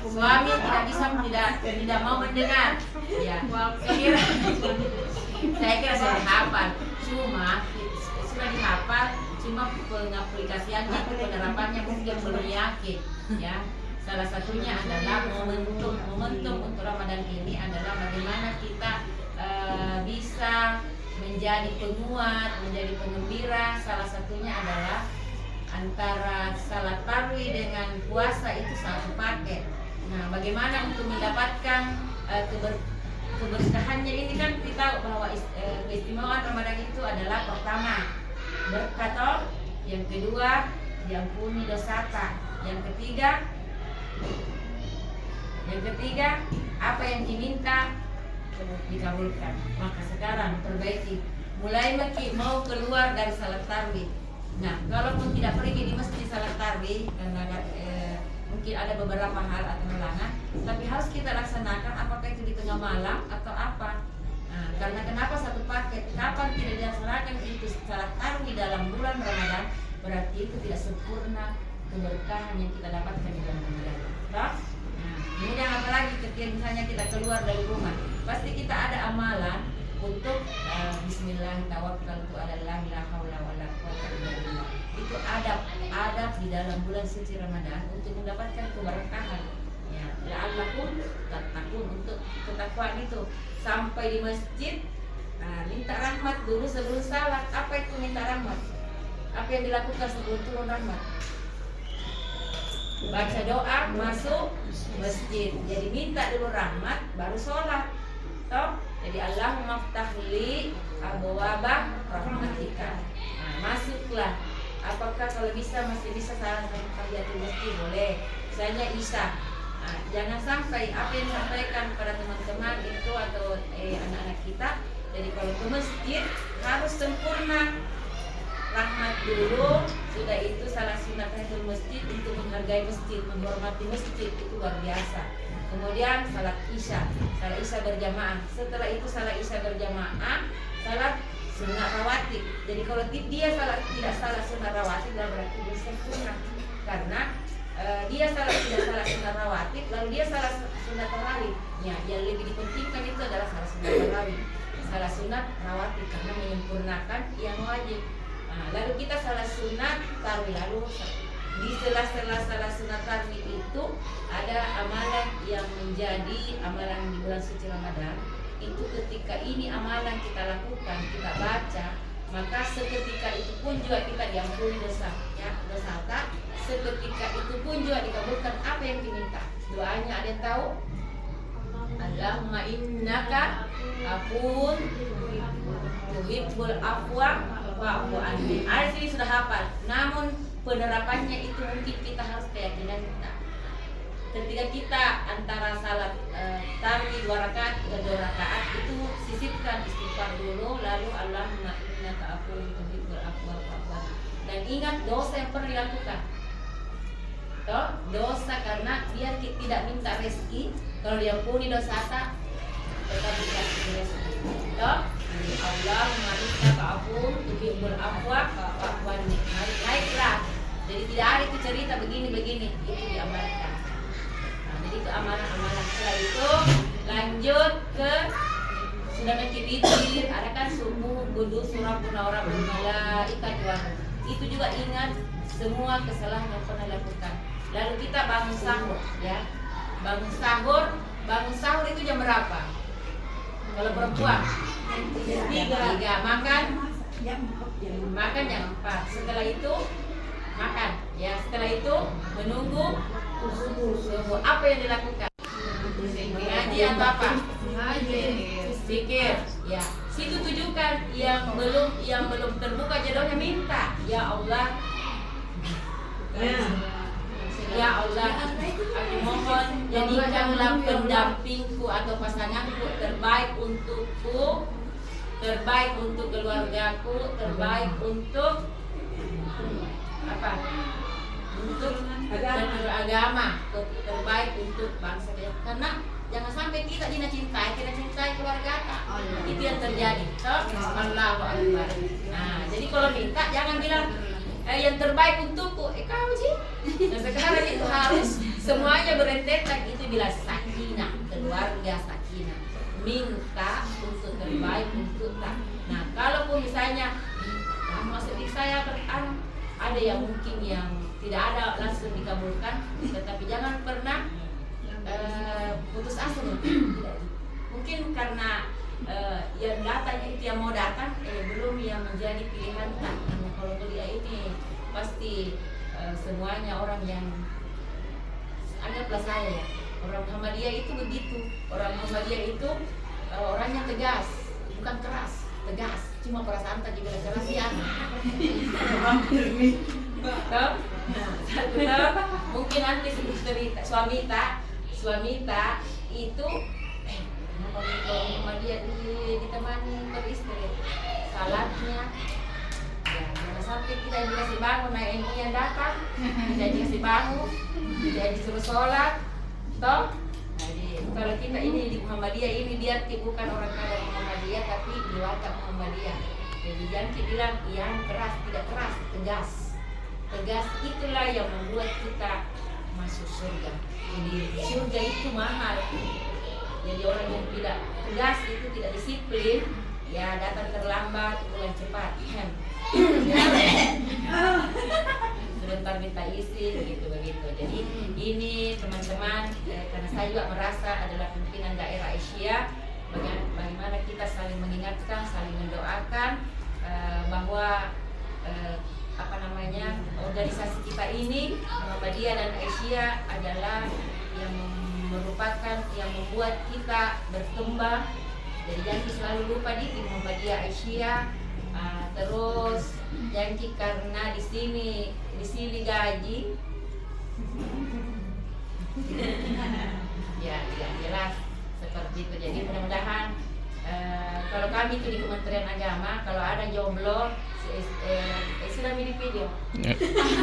suami tidak bisa tidak mau mendengar. Ya, saya kira sudah hafal, cuma sudah dihafal, cuma pengaplikasiannya, penerapannya mungkin belum yakin. Ya, salah satunya adalah momentum untuk Ramadan ini adalah bagaimana kita bisa menjadi penguat, menjadi pengembira. Salah satunya adalah antara salat tarawih dengan puasa itu satu paket. Nah, bagaimana untuk mendapatkan keberkahannya ini, kan kita tahu bahwa keistimewaan Ramadan itu adalah pertama berkah, yang kedua diampuni dosa, yang ketiga apa yang diminta dikabulkan. Maka sekarang perbaiki, mulai mau keluar dari salat tarawih. Nah, kalaupun tidak pergi di masjid salat tarawih karena mungkin ada beberapa hal atau halangan, tapi harus kita laksanakan, apakah itu di tengah malam atau apa. Nah, karena kenapa satu paket? Kapan tidak dilaksanakan itu salat tarawih dalam bulan Ramadan, berarti itu tidak sempurna keberkahan yang kita dapatkan di bulan Ramadan. Nah, kemudian apalagi ketika misalnya kita keluar dari rumah, pasti kita ada amalan untuk Bismillah tawakkaltu 'alallahi la haula wala quwwata illa billah. Itu adab di dalam bulan suci Ramadan untuk mendapatkan keberkahan. Ya, la'allakum tattaqun, untuk ketakwaan itu. Sampai di masjid, minta rahmat dulu sebelum salat. Apa itu minta rahmat? Apa yang dilakukan sebelum turun rahmat? Baca doa masuk masjid. Jadi minta dulu rahmat baru sholat. Toh? Jadi Allahumma ftahli abwaaba rahmatika. Nah, masuklah. Apakah kalau masih bisa salat tahiyatul masjid boleh. Misalnya Isya. Nah, jangan sampai apa yang disampaikan pada teman-teman itu atau anak-anak kita. Jadi kalau ke masjid harus sempurna. Rahmat dulu, sudah itu salah sunat tahiyatul masjid untuk menghargai masjid, menghormati masjid, itu luar biasa. Kemudian salat Isya berjamaah. Setelah itu salat Isya berjamaah, salat sunat rawatib. Jadi kalau dia tidak salat sunat rawatib, berarti dia sempurna. Karena dia tidak salat sunat rawatib, lalu dia salat sunat tarawih. Ya, yang lebih dipentingkan itu adalah salat sunat tarawih, salat sunat rawatib, karena menyempurnakan yang wajib. Nah, lalu kita salat sunat tarawih, lalu di sela-sela salat sunat tarawih itu ada amalan yang menjadi amalan di bulan suci Ramadan. Itu ketika ini amalan kita lakukan, kita baca, maka seketika itu pun juga kita diampuni dosa, ya, dosa tak. Seketika itu pun juga dikabulkan apa yang diminta. Doanya ada yang tahu? Allahumma innaka afuwun tuhibbul afwa fa'fu anni. Ayat ini sudah hafal. Namun penerapannya itu mungkin kita harus keyakinan kita. Ketika kita antara salat tarawih 2 rakaat, 2 rakaat itu sisipkan istighfar dulu, lalu Allahumma innaka afuwun tuhibbul afwa fa'fu anni. Dan ingat dosa yang pernah dilakukan. Toh, dosa karena dia tidak minta rezeki, kalau diampuni dosa tetap dikasih rezeki. Toh, Allahumma innaka afuwun tuhibbul afwa fa'fu anni. Naiklah. Jadi tidak ada itu cerita begini-begini, itu diamalkan. Nah, jadi itu amalan-amalan. Setelah itu lanjut ke sudah mencibir, ada kan subuh, wudu, surah, punawara, malaikat, itu juga ingat semua kesalahan yang pernah lakukan. Lalu kita bangun sahur, ya. Bangun sahur itu jam berapa? Kalau perempuan 3, makan jam 4. Setelah itu makan, ya. Setelah itu menunggu subuh. Apa yang dilakukan? Mengaji atau apa? Zikir, ya. Situ tujukan yang belum terbuka jodohnya, minta, ya Allah. Ya Allah, aku mohon jadikanlah pendampingku atau pasanganku terbaik untukku, terbaik untuk keluargaku, terbaik untuk apa? Untuk agama, terbaik untuk bangsa. Karena jangan sampai kita cintai keluarga kita. Itu yang terjadi. Allahu Akbar. Nah, jadi kalau minta jangan bilang yang terbaik untukku, kau sih. Dan sekarang itu harus Semuanya berentetan itu bila sakinah, keluarga sakinah. Minta untuk terbaik untuk tak. Nah, kalaupun misalnya masuk di saya ada yang mungkin yang tidak ada langsung dikabulkan, tetapi jangan pernah putus asa. Mungkin karena yang datanya itu yang mau datang belum yang menjadi pilihan tak. Kalau kuliah ini pasti semuanya orang yang anggaplah saya ya, orang Muhammadiyah itu begitu. Orang Muhammadiyah itu orang yang tegas, bukan keras, tegas. Cuma perasaan tak juga keras ya. Mungkin nanti cerita suami tak itu kalau Muhammadiyah ditemani beristri salatnya. Ya, jangan sampai kita dikasih bangun, nah ini yang datang, kita dikasih bangun, kita disuruh sholat, toh. Jadi kalau kita ini di Muhammadiyah ini dia bukan orang kaya Muhammadiyah tapi di watak Muhammadiyah. Jadi jangan kita bilang yang keras, tidak keras, tegas. Tegas itulah yang membuat kita masuk surga. Jadi surga itu mahal. Jadi orang yang tidak tegas itu tidak disiplin, ya datang terlambat, pulang cepat. Sebentar minta izin begitu. Jadi ini teman-teman, karena saya juga merasa adalah pimpinan daerah Asia, bagaimana kita saling mengingatkan, saling mendoakan bahwa organisasi kita ini Muhammadiyah dan Asia adalah yang merupakan yang membuat kita berkembang. Jadi jangan selalu lupa di Muhammadiyah Asia. Terus janji karena di sini gaji ya jelas seperti itu. Jadi mudah-mudahan kalau kami itu di Kementerian Agama kalau ada jomblo sudah mirip video